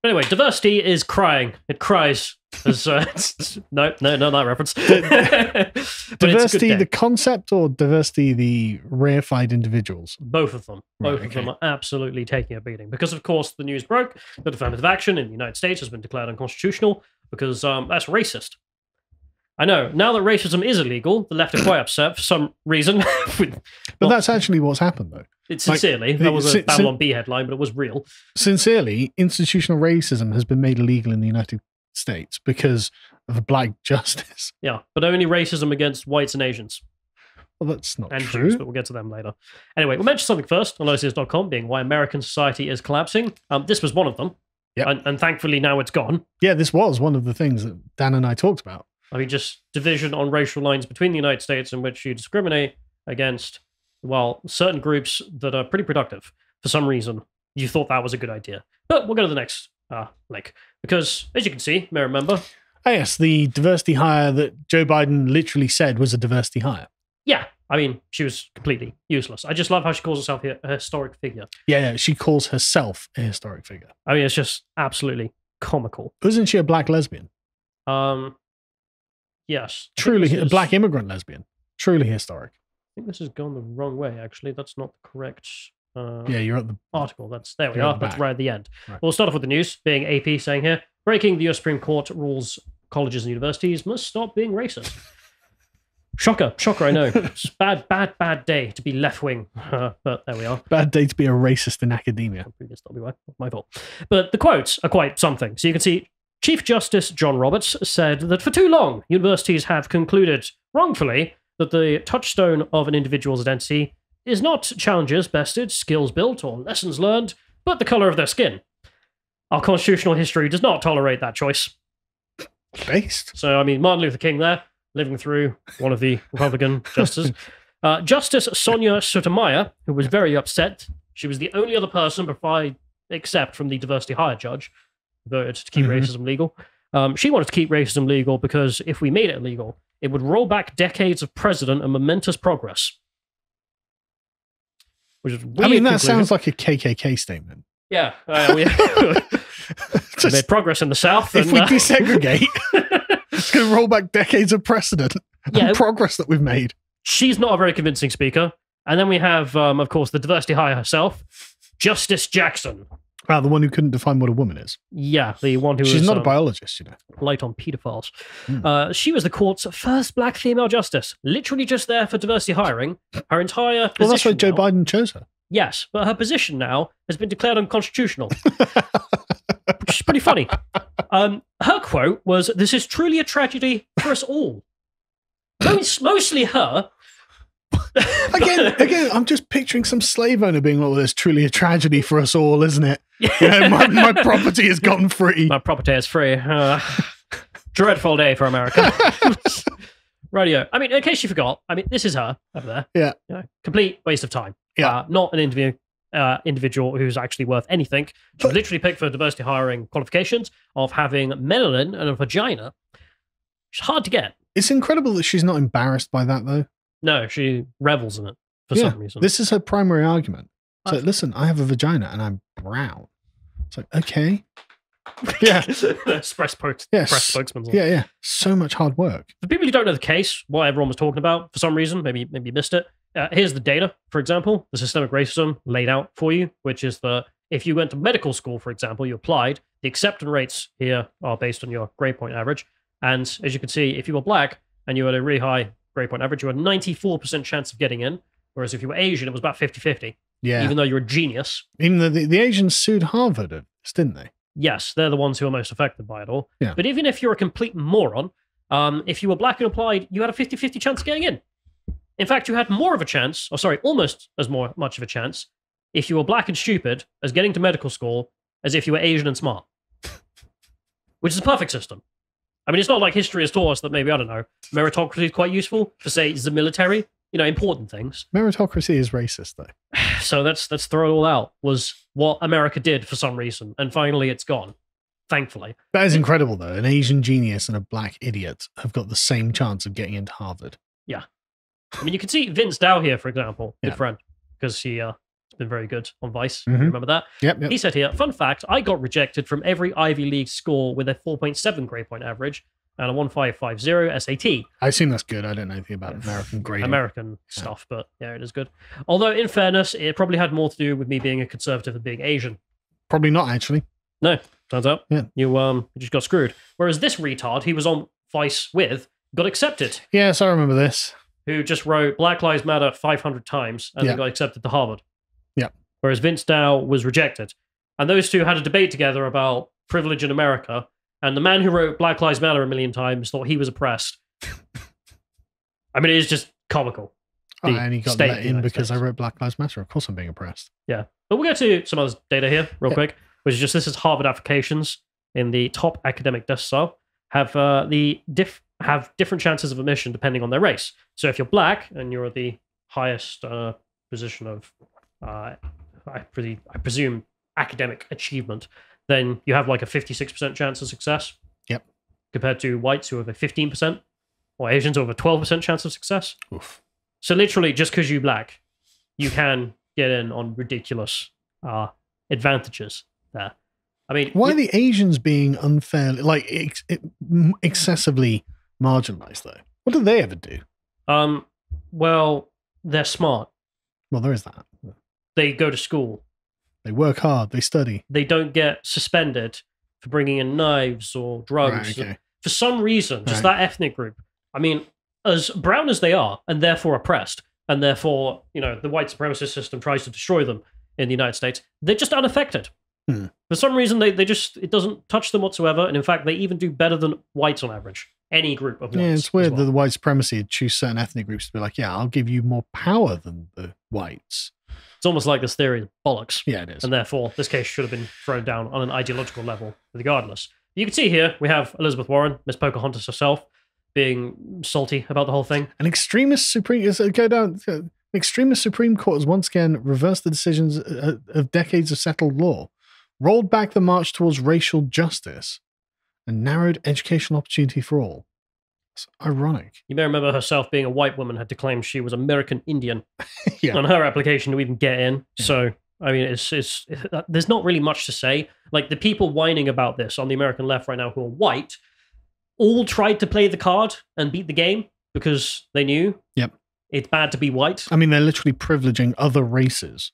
But anyway, diversity is crying. It cries. As, no, not that reference. Diversity, the concept, or diversity, the reified individuals? Both of them. Both of them are absolutely taking a beating. Because, of course, the news broke that affirmative action in the United States has been declared unconstitutional because that's racist. I know. Now that racism is illegal, the left are quite upset for some reason. But that's actually what's happened, though. It's sincerely. That was a Babylon Bee headline, but it was real. Sincerely, institutional racism has been made illegal in the United States because of a black justice. Yeah, but only racism against whites and Asians. Well, that's not and true. Jews, but we'll get to them later. Anyway, we'll mention something first on Lotus.com, being why American society is collapsing. This was one of them. Yep. And thankfully now it's gone. Yeah, this was one of the things that Dan and I talked about. I mean, just division on racial lines between the United States in which you discriminate against, well, certain groups that are pretty productive. For some reason, you thought that was a good idea. But we'll go to the next link. Because, as you can see, may remember. Oh, yes, the diversity hire that Joe Biden literally said was a diversity hire. Yeah, I mean, she was completely useless. I just love how she calls herself a historic figure. Yeah, she calls herself a historic figure. I mean, it's just absolutely comical. Wasn't she a black lesbian? Yes. Truly, a black immigrant lesbian. Truly historic. I think this has gone the wrong way, actually. That's not the correct yeah, you're at the article. There we are. That's right at the end. Right. We'll start off with the news, being AP saying here, breaking the US Supreme Court rules colleges and universities must stop being racist. Shocker, I know. It's bad day to be left-wing, but there we are. Bad day to be a racist in academia. My fault. But the quotes are quite something. So you can see Chief Justice John Roberts said that for too long, universities have concluded, wrongfully, that the touchstone of an individual's identity is not challenges bested, skills built, or lessons learned, but the color of their skin. Our constitutional history does not tolerate that choice. Based. So, I mean, Martin Luther King there, living through one of the Republican justices. Justice Sonia Sotomayor, who was very upset. She was the only other person, except from the diversity hire judge, who voted to keep racism legal. She wanted to keep racism legal because if we made it illegal, it would roll back decades of precedent and momentous progress. Which is I mean, that sounds like a KKK statement. Yeah. We made progress in the South. If we desegregate, it's going to roll back decades of precedent and progress that we've made. She's not a very convincing speaker. And then we have, of course, the diversity hire herself, Justice Jackson. Wow, the one who couldn't define what a woman is. Yeah, the one who She's not a biologist, you know. Light on pedophiles. She was the court's first black female justice, literally just there for diversity hiring. Her entire position. Well, that's why Joe Biden chose her. Yes, but her position now has been declared unconstitutional. Which is pretty funny. Her quote was, "This is truly a tragedy for us all." Mostly her. Again, I'm just picturing some slave owner being like, well, it's truly a tragedy for us all, isn't it? You know, my property has gotten free. My property is free. Dreadful day for America. Radio. I mean, in case you forgot, I mean, this is her over there. Yeah. You know, complete waste of time. Yeah. Not an individual who's actually worth anything. She was literally picked for diversity hiring qualifications of having melanin and a vagina. It's hard to get. It's incredible that she's not embarrassed by that, though. No, she revels in it for some reason. This is her primary argument. So, listen, I have a vagina and I'm brown. It's like, okay. Yeah. Press spokesman. Yeah. So much hard work. For people who don't know the case, what everyone was talking about, for some reason, maybe you missed it. Here's the data, for example, the systemic racism laid out for you, which is that if you went to medical school, for example, you applied, the acceptance rates here are based on your grade point average. And as you can see, if you were black and you had a really high grade point average, you had a 94% chance of getting in. Whereas if you were Asian, it was about 50-50. Yeah. Even though you're a genius. Even though the Asians sued Harvard, didn't they? Yes, they're the ones who are most affected by it all. Yeah. But even if you're a complete moron, if you were black and applied, you had a 50-50 chance of getting in. In fact, you had more of a chance, almost as much of a chance, if you were black and stupid as getting to medical school as if you were Asian and smart. Which is a perfect system. I mean, it's not like history has taught us that maybe, I don't know, meritocracy is quite useful for, say, the military, important things. Meritocracy is racist, though. So let's throw it all out, was what America did for some reason. And finally, it's gone. Thankfully. That is incredible, though. An Asian genius and a black idiot have got the same chance of getting into Harvard. Yeah. I mean, you can see Vince Dow here, for example, good friend, because he been very good on Vice. Mhm. Remember that? Yep. He said here, fun fact, I got rejected from every Ivy League score with a 4.7 grade point average and a 1550 SAT. I assume that's good. I don't know anything about American grading. American stuff, but yeah, it is good. Although, in fairness, it probably had more to do with me being a conservative and being Asian. Probably not, actually. No, turns out. Yeah. You just got screwed. Whereas this retard he was on Vice with got accepted, Yes, I remember this. who just wrote Black Lives Matter 500 times and Yeah. then got accepted to Harvard. Yeah. Whereas Vince Dow was rejected. And those two had a debate together about privilege in America. And the man who wrote Black Lives Matter a million times thought he was oppressed. I mean, it is just comical. Oh, The and he got state of let the in United because I States. wrote Black Lives Matter. Of course I'm being oppressed. Yeah. But we'll get to some other data here real Yeah. quick, which is just this is Harvard applications in the top academic decile have have different chances of admission depending on their race. So if you're black and you're the highest position of, I presume, academic achievement, then you have like a 56% chance of success. Yep. Compared to whites who have a 15%, or Asians who have a 12% chance of success. Oof. So literally, just because you're black, you can get in on ridiculous advantages there. I mean, Why are the Asians being unfairly, like, excessively marginalized, though? What do they ever do? well, they're smart. Well, there is that. They go to school. They work hard. They study. They don't get suspended for bringing in knives or drugs. Right, okay. For some reason, just Right. that ethnic group. I mean, as brown as they are, and therefore oppressed, and therefore, the white supremacist system tries to destroy them in the United States, they're just unaffected. Hmm. For some reason, they just, it doesn't touch them whatsoever. And in fact, they even do better than whites on average. Any group of whites. Yeah, it's as weird well. that the white supremacy would choose certain ethnic groups to be like, yeah, I'll give you more power than the whites. It's almost like this theory is bollocks. Yeah, it is. And therefore, this case should have been thrown down on an ideological level, regardless. You can see here, we have Elizabeth Warren, Miss Pocahontas herself, being salty about the whole thing. An extremist Supreme Court has once again reversed the decisions of decades of settled law, rolled back the march towards racial justice, and narrowed educational opportunity for all. It's ironic. You may remember herself being a white woman had to claim she was American Indian Yeah. on her application to even get in. So, I mean, it's there's not really much to say. Like, the people whining about this on the American left right now who are white all tried to play the card and beat the game because they knew Yep. it's bad to be white. I mean, they're literally privileging other races.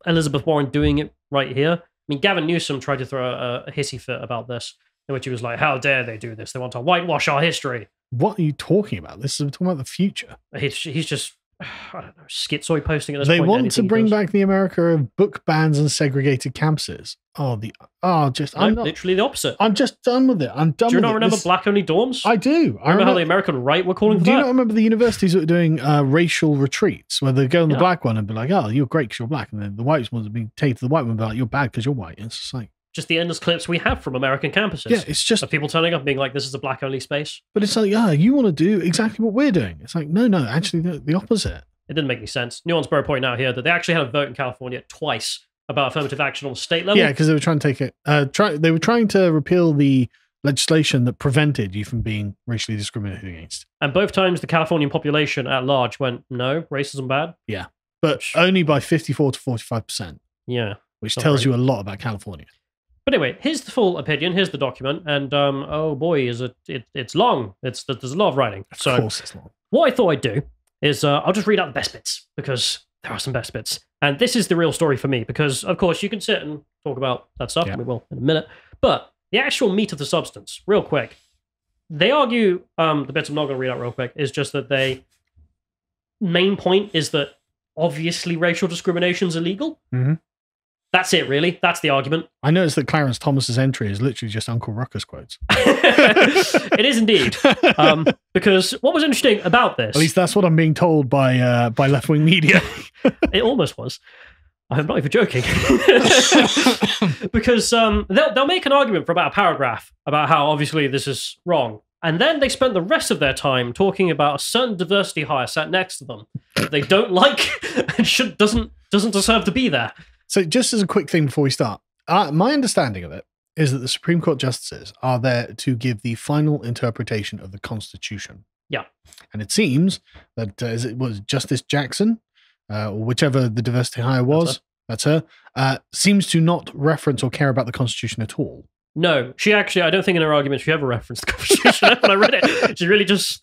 Elizabeth Warren doing it right here. I mean, Gavin Newsom tried to throw a hissy fit about this, in which he was like, how dare they do this? They want to whitewash our history. What are you talking about? This is talking about the future. He's just, I don't know, schizoid posting at this They point. want to anything he bring does. back the America of book bans and segregated campuses. I'm not. Literally the opposite. I'm just done with it. I'm done Do you with not it. remember This- black-only dorms? I do. I remember how the American right were calling for Do you that? not remember the universities that were doing racial retreats where they go on the Yeah. black one and be like, oh, you're great because you're black. And then the white ones would be taken to the white one and be like, you're bad because you're white. And it's just like, Just the endless clips we have from American campuses. yeah, it's just, Of people turning up and being like, this is a black-only space. but it's like, you want to do exactly what we're doing. It's like, no, actually the opposite. It didn't make any sense. Nuance Bro pointing out here that they actually had a vote in California twice about affirmative action on the state level. Yeah, because they were trying to take it, they were trying to repeal the legislation that prevented you from being racially discriminated against. And both times the Californian population at large went, no, racism bad. But only by 54 to 45%, Yeah. which Not tells very you a lot about California. But anyway, here's the full opinion. Here's the document. And oh boy, is it's long. There's a lot of writing. Of So course it's not. what I thought I'd do is I'll just read out the best bits because there are some best bits. And this is the real story for me because, of course, you can sit and talk about that stuff. Yeah. We will in a minute. But the actual meat of the substance, real quick, they argue, the bits I'm not going to read out real quick, is just that main point is that obviously racial discrimination is illegal. Mhm. That's it, really. That's the argument. I noticed that Clarence Thomas's entry is literally just Uncle Ruckus quotes. It is indeed. Because what was interesting about this, At least that's what I'm being told by left-wing media. it almost was. I'm not even joking. Because they'll make an argument for about a paragraph about how obviously this is wrong. And then they spent the rest of their time talking about a certain diversity hire sat next to them that they don't like and doesn't deserve to be there. So just as a quick thing before we start, my understanding of it is that the Supreme Court justices are there to give the final interpretation of the Constitution. Yeah. And it seems that as it was Justice Jackson, or whichever the diversity hire was, that's her, seems to not reference or care about the Constitution at all. No, she actually, I don't think in her argument she ever referenced the Constitution when I read it. She really just...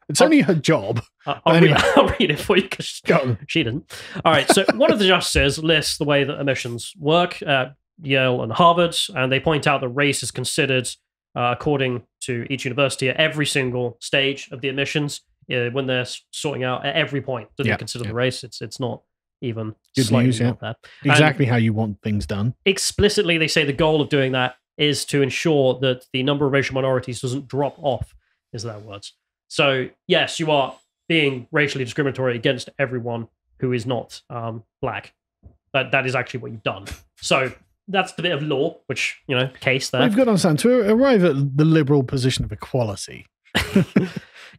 It's only her job. I'll read it for you because she didn't. All right, so one of the justices lists the way that admissions work at Yale and Harvard, and they point out that race is considered, according to each university, at every single stage of the admissions when they're sorting out at every point that they consider the race. It's not even good news. Yeah, that. Exactly how you want things done. Explicitly, they say the goal of doing that is to ensure that the number of racial minorities doesn't drop off, is their words. So, yes, you are being racially discriminatory against everyone who is not black. That is actually what you've done. So, that's the bit of law, which, case there. We've got to understand, to arrive at the liberal position of equality.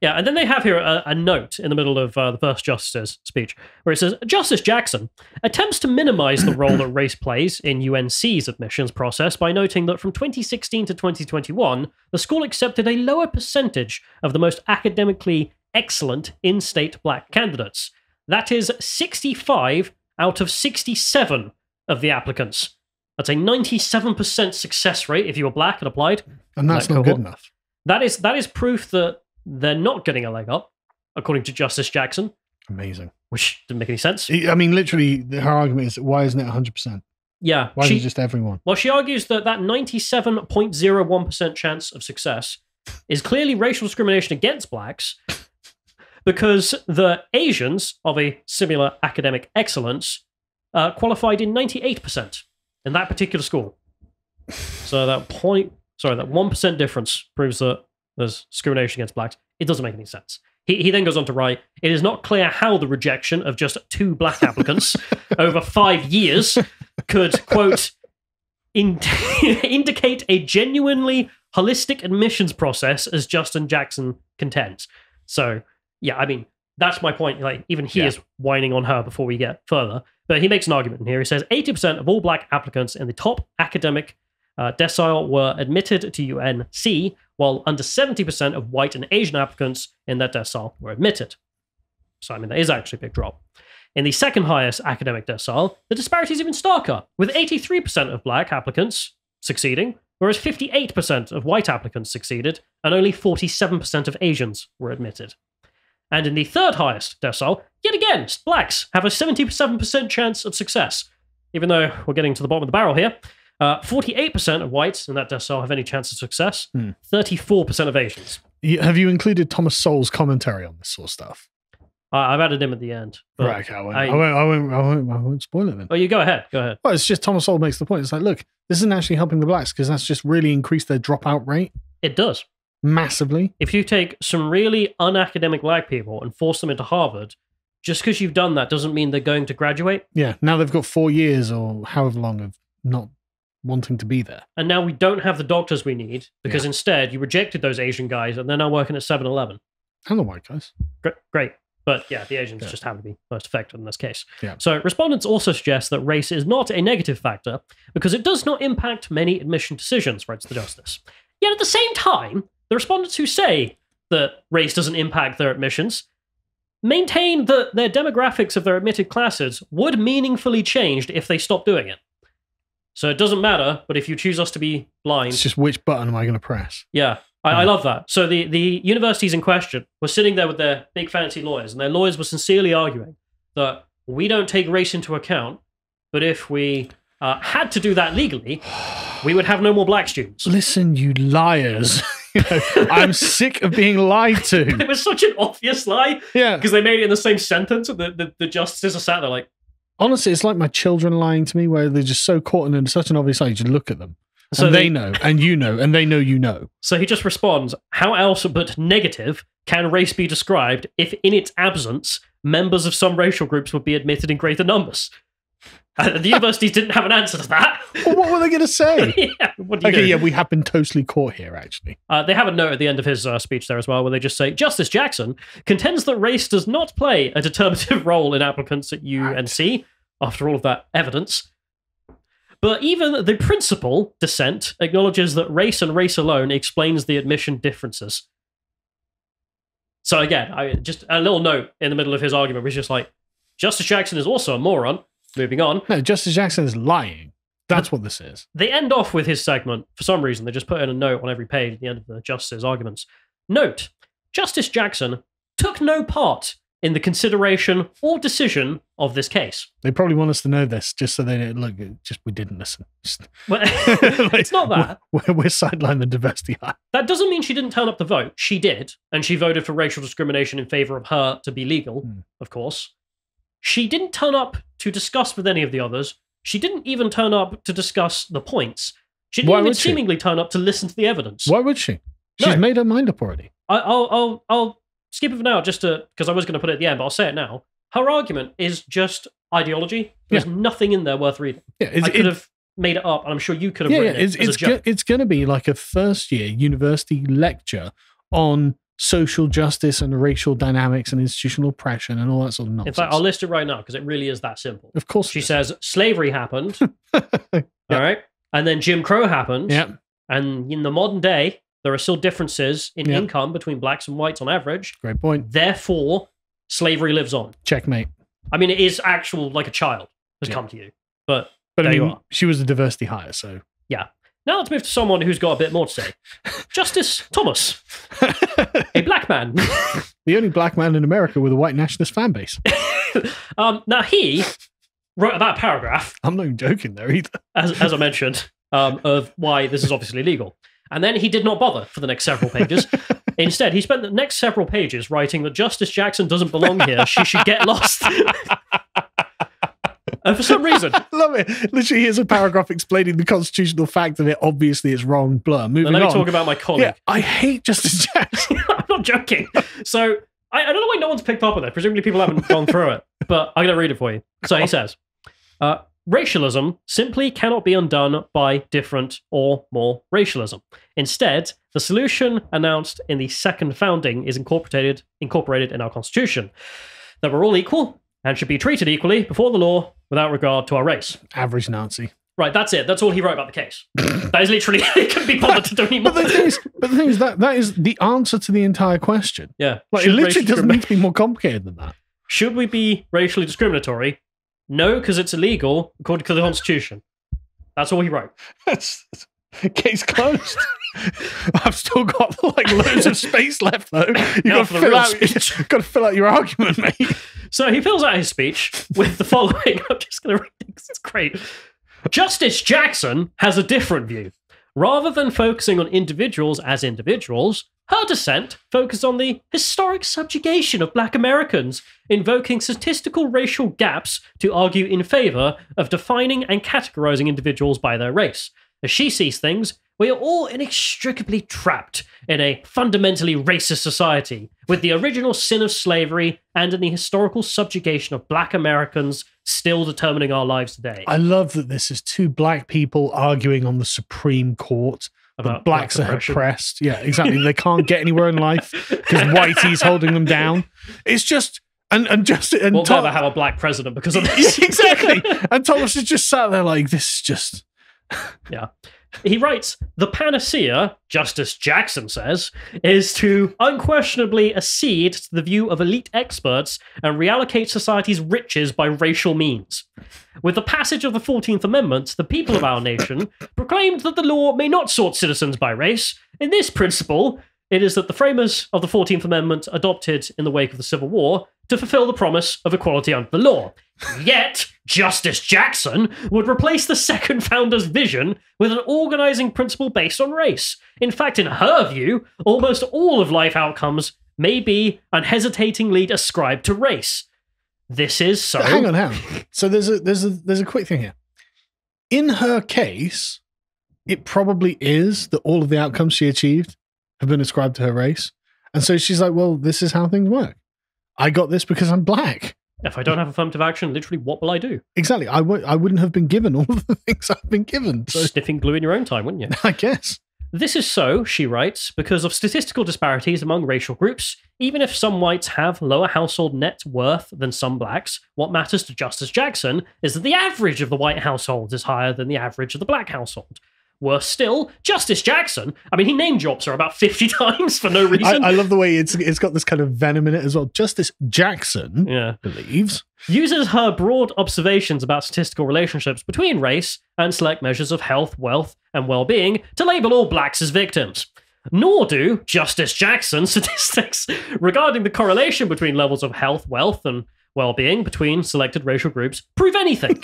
Yeah, and then they have here a note in the middle of the first justice's speech, where it says, Justice Jackson attempts to minimize the role that race plays in UNC's admissions process by noting that from 2016 to 2021, the school accepted a lower percentage of the most academically excellent in-state black candidates. That is 65 out of 67 of the applicants. That's a 97% success rate if you were black and applied. And that's not good enough. That is proof that they're not getting a leg up, according to Justice Jackson. Amazing. Which didn't make any sense. I mean, literally, her argument is, why isn't it 100%? Yeah. Why isn't it just everyone? Well, she argues that 97.01% chance of success is clearly racial discrimination against blacks because the Asians of a similar academic excellence qualified in 98% in that particular school. So that 1% difference proves that there's discrimination against blacks. It doesn't make any sense. He then goes on to write, it is not clear how the rejection of just 2 black applicants over 5 years could, quote, indicate a genuinely holistic admissions process as Justin Jackson contends. So, yeah, I mean, that's my point. Like, even he is whining on her before we get further. But he makes an argument in here. He says 80% of all black applicants in the top academic decile were admitted to UNC, while under 70% of white and Asian applicants in that decile were admitted. So, I mean, that is actually a big drop. In the second highest academic decile, the disparity is even starker, with 83% of black applicants succeeding, whereas 58% of white applicants succeeded, and only 47% of Asians were admitted. And in the third highest decile, yet again, blacks have a 77% chance of success. Even though we're getting to the bottom of the barrel here, 48% of whites in that decile have any chance of success, 34% of Asians. Have you included Thomas Sowell's commentary on this sort of stuff? I've added him at the end. Right, I won't spoil it then. Oh, you go ahead. Well, it's just Thomas Sowell makes the point. It's like, look, this isn't actually helping the blacks because that's just really increased their dropout rate. It does. Massively. If you take some really unacademic black people and force them into Harvard, just because you've done that doesn't mean they're going to graduate. Yeah, now they've got 4 years or however long of not wanting to be there. And now we don't have the doctors we need because instead you rejected those Asian guys and they're now working at 7-Eleven. And the white guys. Great. But yeah, the Asians just happen to be most affected in this case. Yeah. So respondents also suggest that race is not a negative factor because it does not impact many admission decisions, writes the justice. Yet at the same time, the respondents who say that race doesn't impact their admissions maintain that their demographics of their admitted classes would meaningfully change if they stopped doing it. So it doesn't matter, but if you choose us to be blind... It's just which button am I going to press? Yeah, I love that. So the universities in question were sitting there with their big fancy lawyers, and their lawyers were sincerely arguing that we don't take race into account, but if we had to do that legally, we would have no more black students. Listen, you liars. I'm sick of being lied to. It was such an obvious lie. Yeah. Because they made it in the same sentence, and the justices are sat there like... Honestly, it's like my children lying to me, where they're just so caught in such an obvious lie. You just look at them. So and they know, and you know, and they know you know. So he just responds, how else but negative can race be described if in its absence, members of some racial groups would be admitted in greater numbers? The universities didn't have an answer to that. Well, what were they going to say? What do you do? Yeah, we have been totally caught here, actually. They have a note at the end of his speech there as well, where they just say, Justice Jackson contends that race does not play a determinative role in applicants at UNC, after all of that evidence. But even the principal dissent acknowledges that race and race alone explains the admission differences. So again, just a little note in the middle of his argument was just like, Justice Jackson is also a moron. Moving on. No, Justice Jackson is lying. That's what this is. They end off with his segment. For some reason, they just put in a note on every page at the end of the Justice's arguments. Note, Justice Jackson took no part in the consideration or decision of this case. They probably want us to know this just so they don't look. Just we didn't listen. Well, it's not that. We're sidelining the diversity high. That doesn't mean she didn't turn up to vote. She did, and she voted for racial discrimination in favor of her to be legal, of course. She didn't turn up to discuss with any of the others. She didn't even turn up to discuss the points. She didn't even seemingly turn up to listen to the evidence. Why would she? She's made her mind up already. I'll skip it for now, just because I was going to put it at the end, but I'll say it now. Her argument is just ideology. There's nothing in there worth reading. Yeah, I could have made it up, and I'm sure you could have written it as a joke. It's going to be like a first-year university lecture on social justice and racial dynamics and institutional oppression and all that sort of nonsense. In fact, I'll list it right now because it really is that simple. Of course. She says slavery happened. All right. And then Jim Crow happened. Yeah. And in the modern day, there are still differences in income between blacks and whites on average. Great point. Therefore, slavery lives on. Checkmate. I mean, it is actual, like a child has come to you. But there you are. She was a diversity hire, so. Yeah. Now let's move to someone who's got a bit more to say. Justice Thomas, a black man. The only black man in America with a white nationalist fan base. Now he wrote that paragraph. I'm not even joking there either. As I mentioned, of why this is obviously illegal. And then he did not bother for the next several pages. Instead, he spent the next several pages writing that Justice Jackson doesn't belong here. She should get lost. And for some reason... Love it. Literally, here's a paragraph explaining the constitutional fact of it. Obviously, it's wrong. Blur. Moving on. Let me talk about my colleague. Yeah, I hate Justice Jackson. I'm not joking. So, I don't know why no one's picked up on it. Presumably people haven't gone through it. But I'm going to read it for you. So he says, racialism simply cannot be undone by different or more racialism. Instead, the solution announced in the second founding is incorporated in our Constitution. That we're all equal and should be treated equally before the law without regard to our race. Average Nazi. Right, that's it. That's all he wrote about the case. That is literally, he couldn't be bothered to do any more. But the thing is that is the answer to the entire question. Yeah. Like, it literally doesn't need to be more complicated than that. Should we be racially discriminatory? No, because it's illegal according to the Constitution. That's all he wrote. Case closed. I've still got like loads of space left though. You've got to fill out your argument, mate. So he fills out his speech with the following. I'm just going to read it because it's great. Justice Jackson has a different view. Rather than focusing on individuals as individuals, her dissent focused on the historic subjugation of black Americans, invoking statistical racial gaps to argue in favor of defining and categorizing individuals by their race. As she sees things, we are all inextricably trapped in a fundamentally racist society, with the original sin of slavery and in the historical subjugation of black Americans still determining our lives today. I love that this is two black people arguing on the Supreme Court. About blacks are oppressed. Yeah, exactly. They can't get anywhere in life because Whitey's holding them down. It's just... And we'll never have a black president because of this. Exactly. And Thomas is just sat there like, this is just... Yeah. He writes, the panacea, Justice Jackson says, is to unquestionably accede to the view of elite experts and reallocate society's riches by racial means. With the passage of the 14th Amendment, the people of our nation proclaimed that the law may not sort citizens by race. In this principle, it is that the framers of the 14th Amendment adopted in the wake of the Civil War to fulfill the promise of equality under the law. Yet, Justice Jackson would replace the second founder's vision with an organizing principle based on race. In fact, in her view, almost all of life outcomes may be unhesitatingly ascribed to race. This is so... Hang on. So there's a quick thing here. In her case, it probably is that all of the outcomes she achieved have been ascribed to her race. And so she's like, well, this is how things work. I got this because I'm black. If I don't have affirmative action, literally, what will I do? Exactly. I wouldn't have been given all of the things I've been given. So. Sniffing glue in your own time, wouldn't you? I guess. This is so, she writes, because of statistical disparities among racial groups. Even if some whites have lower household net worth than some blacks, what matters to Justice Jackson is that the average of the white household is higher than the average of the black household. Worse still, Justice Jackson, I mean, he name drops her about 50 times for no reason. I love the way it's got this kind of venom in it as well. Justice Jackson believes. Uses her broad observations about statistical relationships between race and select measures of health, wealth, and well-being to label all blacks as victims. Nor do Justice Jackson's statistics regarding the correlation between levels of health, wealth, and well-being between selected racial groups prove anything.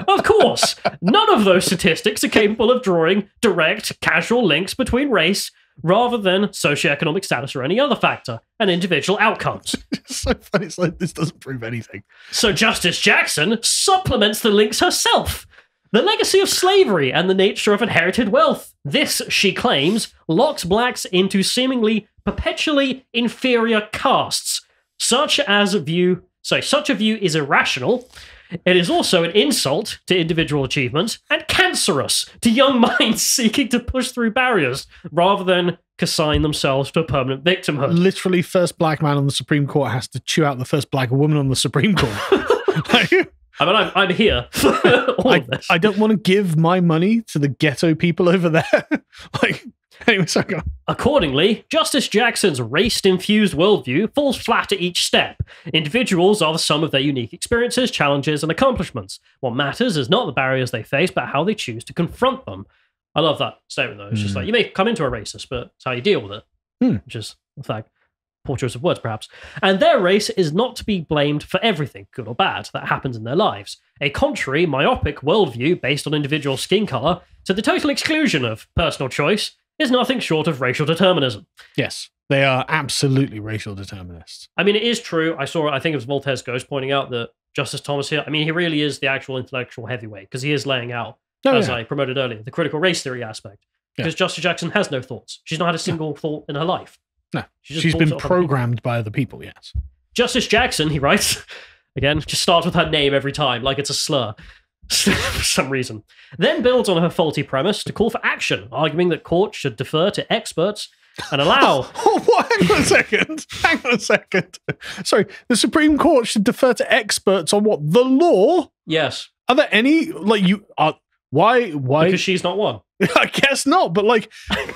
Of course, none of those statistics are capable of drawing direct, casual links between race rather than socioeconomic status or any other factor and individual outcomes. It's so funny. It's like, this doesn't prove anything. So Justice Jackson supplements the links herself. The legacy of slavery and the nature of inherited wealth. This, she claims, locks blacks into seemingly perpetually inferior castes. Such a view is irrational. It is also an insult to individual achievement and cancerous to young minds seeking to push through barriers rather than consign themselves to a permanent victimhood. Literally, first black man on the Supreme Court has to chew out the first black woman on the Supreme Court. I mean, I'm here for all of this. I don't want to give my money to the ghetto people over there. Anyway, so go on. Accordingly, Justice Jackson's race-infused worldview falls flat at each step. Individuals are the sum of their unique experiences, challenges, and accomplishments. What matters is not the barriers they face, but how they choose to confront them. I love that statement, though. It's just like, you may come into a racist, but it's how you deal with it. Which is, in fact, poor choice of words, perhaps. And their race is not to be blamed for everything, good or bad, that happens in their lives. A contrary, myopic worldview based on individual skin colour, to the total exclusion of personal choice, is nothing short of racial determinism. Yes, they are absolutely racial determinists. I mean, it is true. I think it was Voltaire's Ghost pointing out that Justice Thomas here, I mean, he really is the actual intellectual heavyweight, because he is laying out, as I promoted earlier, the critical race theory aspect. Because Justice Jackson has no thoughts. She's not had a single thought in her life. No, she's been programmed by other people, yes. Justice Jackson, he writes, again, just starts with her name every time, like it's a slur. For some reason. Then builds on her faulty premise to call for action, arguing that courts should defer to experts and allow... Hang on a second. Sorry, the Supreme Court should defer to experts on what? The law? Yes. Are there any, why? Because she's not one. I guess not, but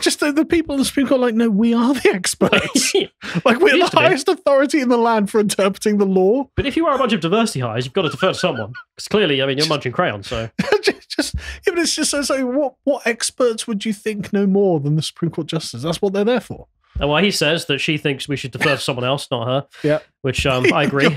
just the people in the Supreme Court no, we are the experts. We're the highest authority in the land for interpreting the law. But if you are a bunch of diversity hires, you've got to defer to someone. Because clearly, I mean, you're munching crayons, so... but it's just so what experts would you think know more than the Supreme Court justices? That's what they're there for. And why he says that she thinks we should defer to someone else, not her. Yeah. Which I agree.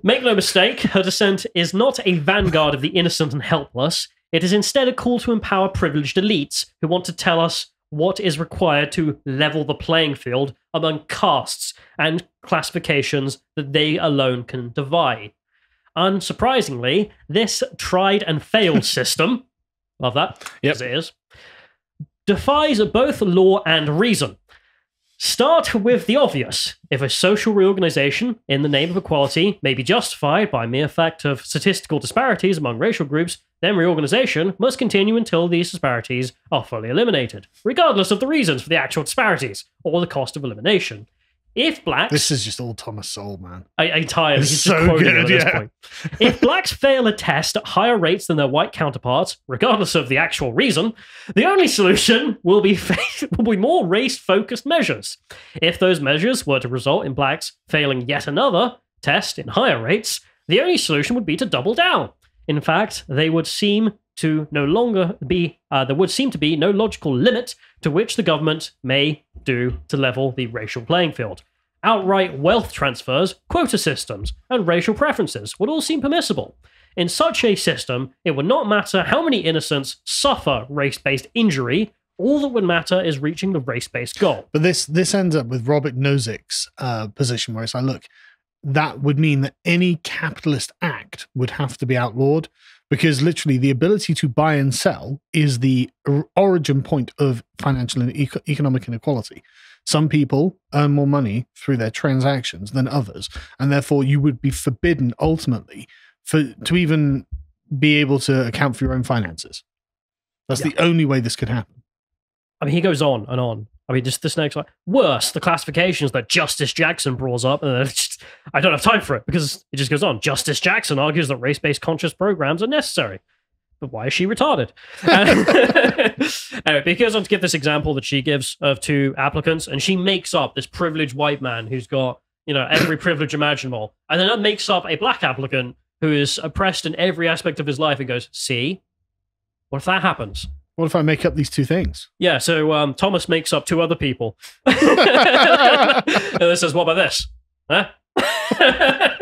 Make no mistake, her dissent is not a vanguard of the innocent and helpless. It is instead a call to empower privileged elites who want to tell us what is required to level the playing field among castes and classifications that they alone can divide. Unsurprisingly, this tried and failed system, love that, as it is, defies both law and reason. Start with the obvious. If a social reorganization in the name of equality may be justified by mere fact of statistical disparities among racial groups, then reorganization must continue until these disparities are fully eliminated, regardless of the reasons for the actual disparities or the cost of elimination. If blacks... This is just all Thomas Sowell, man. Entirely. He's just so quoting good, at this point. If blacks fail a test at higher rates than their white counterparts, regardless of the actual reason, the only solution will be more race-focused measures. If those measures were to result in blacks failing yet another test in higher rates, the only solution would be to double down. In fact, there would seem to be no logical limit to which the government may do to level the racial playing field. Outright wealth transfers, quota systems, and racial preferences would all seem permissible. In such a system, it would not matter how many innocents suffer race-based injury. All that would matter is reaching the race-based goal. But this ends up with Robert Nozick's position, where it's look, that would mean that any capitalist act would have to be outlawed, because literally the ability to buy and sell is the origin point of financial and economic inequality. Some people earn more money through their transactions than others, and therefore you would be forbidden ultimately to even be able to account for your own finances. That's the only way this could happen. I mean, he goes on and on. I mean, just this next one. Worse, the classifications that Justice Jackson brought up, and I don't have time for it because it just goes on. Justice Jackson argues that race-based conscious programs are necessary. But why is she retarded? Anyway, he goes on to give this example that she gives of two applicants, and she makes up this privileged white man who's got, every privilege imaginable. And then that makes up a black applicant who is oppressed in every aspect of his life and goes, see, what if that happens? What if I make up these two things? Yeah, so Thomas makes up two other people. And then says, what about this? Huh?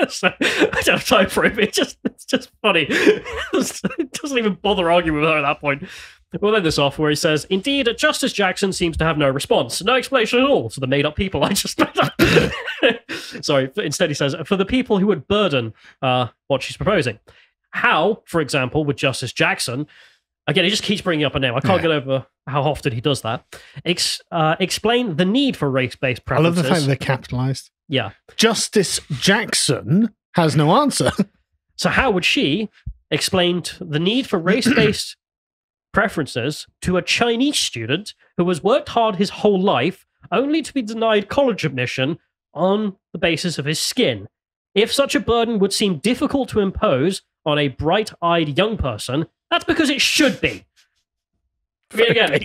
So, I don't have time for it, but it's just funny. It doesn't even bother arguing with her at that point. We'll end this off where he says, indeed, Justice Jackson seems to have no response, no explanation at all to the made-up people I just made up. Sorry, instead he says, for the people who would burden what she's proposing. How, for example, would Justice Jackson, again, he just keeps bringing up a name. I can't get over how often he does that. Explain the need for race-based preferences. I love the fact they're capitalized. Yeah. Justice Jackson has no answer. So how would she explain the need for race-based preferences to a Chinese student who has worked hard his whole life only to be denied college admission on the basis of his skin? If such a burden would seem difficult to impose on a bright-eyed young person, that's because it should be. Again,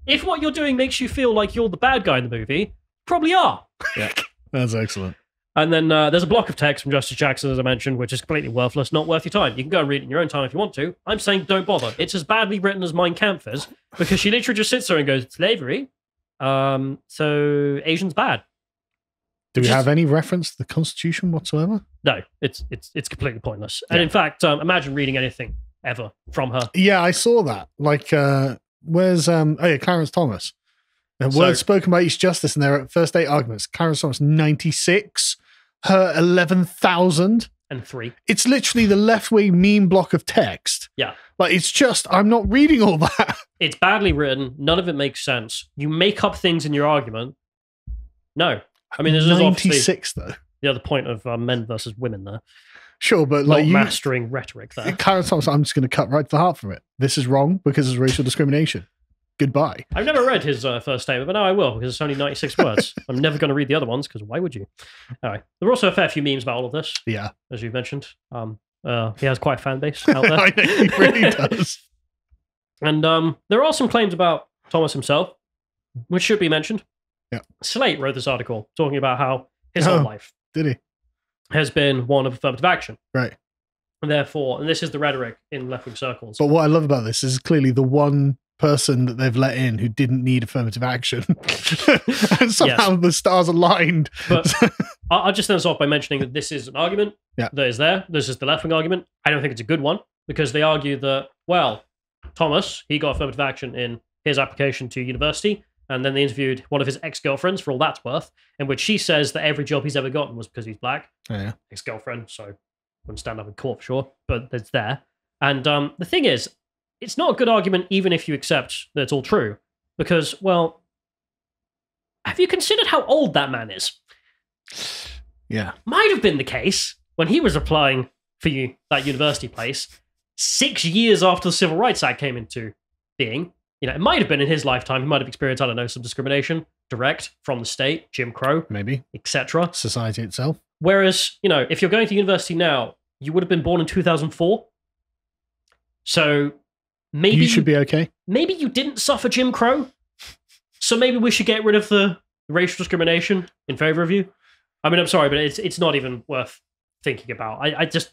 if what you're doing makes you feel like you're the bad guy in the movie, probably are. Yeah, that's excellent. And then there's a block of text from Justice Jackson, as I mentioned, which is completely worthless, not worth your time. You can go and read it in your own time if you want to. I'm saying don't bother. It's as badly written as Mein Kampf is, because she literally just sits there and goes, slavery? So Asians bad. Do we have any reference to the Constitution whatsoever? No, it's completely pointless. And in fact, imagine reading anything ever from her. Yeah, I saw that. Like, where's Clarence Thomas? Words spoken by each justice in their first 8 arguments. Clarence Thomas, 96. Her 11,003. It's literally the left-wing meme block of text. Yeah. Like, it's just, I'm not reading all that. It's badly written. None of it makes sense. You make up things in your argument. No. I mean, there's 96, though. The other point of men versus women there. Sure, but not like mastering rhetoric there. Clarence Thomas, I'm just going to cut right to the heart from it. This is wrong because it's racial discrimination. Goodbye. I've never read his first statement, but now I will because it's only 96 words. I'm never going to read the other ones because why would you? Anyway, there are also a fair few memes about all of this. Yeah. As you've mentioned. He has quite a fan base out there. I know, he really does. And there are some claims about Thomas himself, which should be mentioned. Yeah. Slate wrote this article talking about how his whole life did he? Has been one of affirmative action. Right. And therefore, and this is the rhetoric in left-wing circles. But what I love about this is clearly the one person that they've let in who didn't need affirmative action. And somehow the stars aligned. But I'll just end this off by mentioning that this is an argument that is there. This is the left-wing argument. I don't think it's a good one because they argue that, well, Thomas, he got affirmative action in his application to university, and then they interviewed one of his ex-girlfriends, for all that's worth, in which she says that every job he's ever gotten was because he's black. Oh, yeah. Ex-girlfriend, so wouldn't stand up in court for sure, but it's there. And the thing is, it's not a good argument even if you accept that it's all true. Because, well, have you considered how old that man is? Yeah. Might have been the case when he was applying for that university place 6 years after the Civil Rights Act came into being. You know, it might have been in his lifetime. He might have experienced, I don't know, some discrimination, direct from the state, Jim Crow, maybe, etc. Society itself. Whereas, you know, if you're going to university now, you would have been born in 2004. So maybe you should be okay. Maybe you didn't suffer Jim Crow. So maybe we should get rid of the racial discrimination in favor of you. I mean, I'm sorry, but it's not even worth thinking about. I just,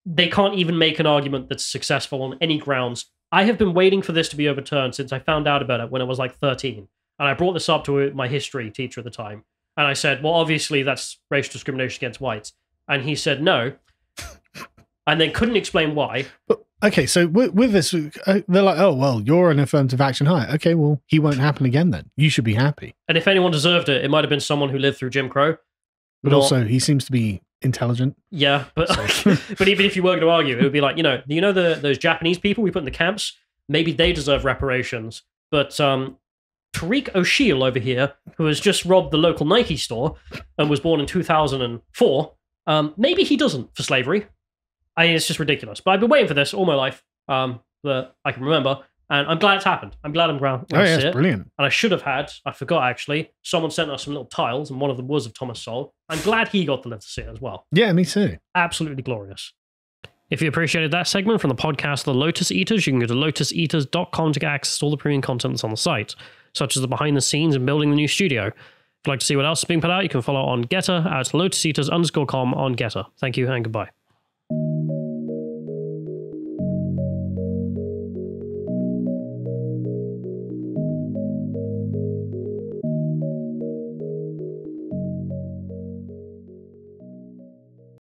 they can't even make an argument that's successful on any grounds. I have been waiting for this to be overturned since I found out about it when I was like 13. And I brought this up to my history teacher at the time. And I said, well, obviously that's racial discrimination against whites. And he said no. And then couldn't explain why. But, okay, so with this, they're like, oh, well, you're an affirmative action hire. Okay, well, he won't happen again then. You should be happy. And if anyone deserved it, it might have been someone who lived through Jim Crow. But also, he seems to be intelligent. Yeah, but but even if you were going to argue, it would be like, those Japanese people we put in the camps, maybe they deserve reparations. But Tariq O'Sheel over here, who has just robbed the local Nike store and was born in 2004, maybe he doesn't for slavery. I mean, it's just ridiculous. But I've been waiting for this all my life that I can remember. And I'm glad it's happened. I'm glad I'm around. Oh, yeah, it's brilliant. And I should have had, I forgot actually, someone sent us some little tiles, and one of them was of Thomas Sowell. I'm glad he got to live to see it as well. Yeah, me too. Absolutely glorious. If you appreciated that segment from the podcast The Lotus Eaters, you can go to lotuseaters.com to get access to all the premium content that's on the site, such as the behind the scenes and building the new studio. If you'd like to see what else is being put out, you can follow on Getter at lotuseaters_com on Getter. Thank you and goodbye.